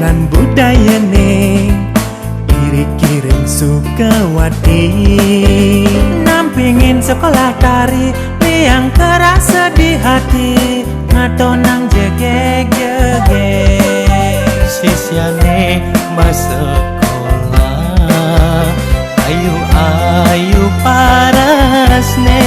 lan budayane iri-kiring Sukawati. Nampingin sekolah tari yang terasa di hati ngatonang jegeg-jegeg. Sisyane masekolah ayu-ayu parasne.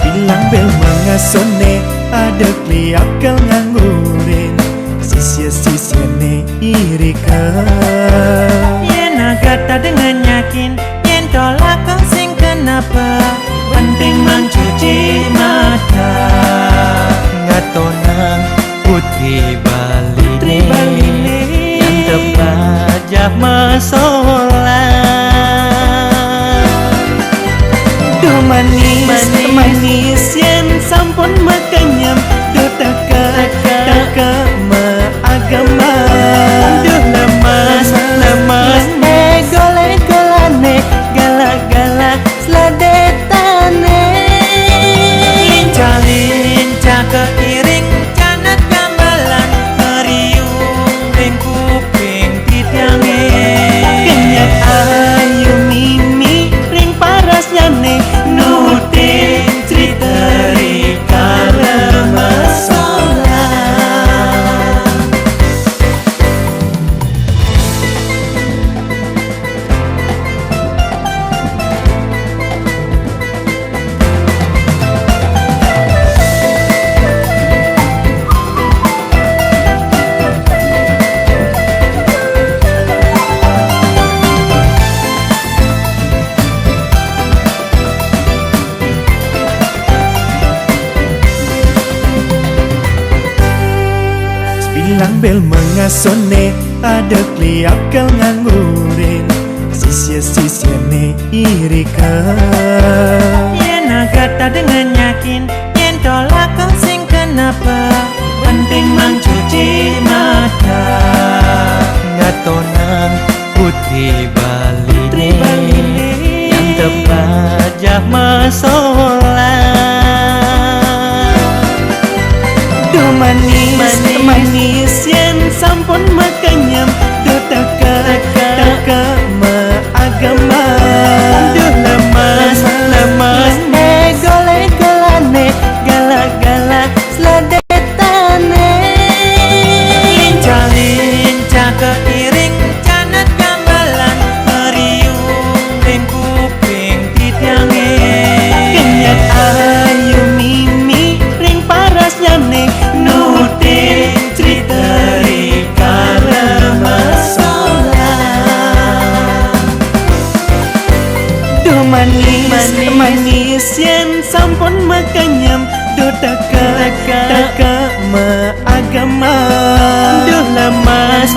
Bilang bel mengasone ada kliakal nganggurin sisya-sisyane iri ke. Yen agata dengan yakin yen tolak kau sing kenapa penting mencuci mata Ngatonang putri baline yang terpajah masolah. Duh manis yen sampun makanyam. Duh taka agama. Duh lemas gole-golane galak-galak sladetane. Lincah keiring canat gambalan meriung ring kuping titiange. Kenyak ayu mimi ring parasnyane nutin cerita rika remasolah. Bilang bel mengasone ada kliakal nganggurin sisya-sisyane iri ke. Yen agata dengan yakin yen tolak kau sing kenapa penting mencuci mata Ngatonang putri baline yang terpajah masolah. Duh manis yen sampun makanyam. Duh taka agama. Duh lemas gole-golane galak-galak sladetane. Lincah keiring canat gambalan meriung ring kuping titiange. Kenyak ayu mimi ring parasnyane nutin cerita rika remasolah. Duh manis yen sampun makanyam. Duh taka agama. Duh lemas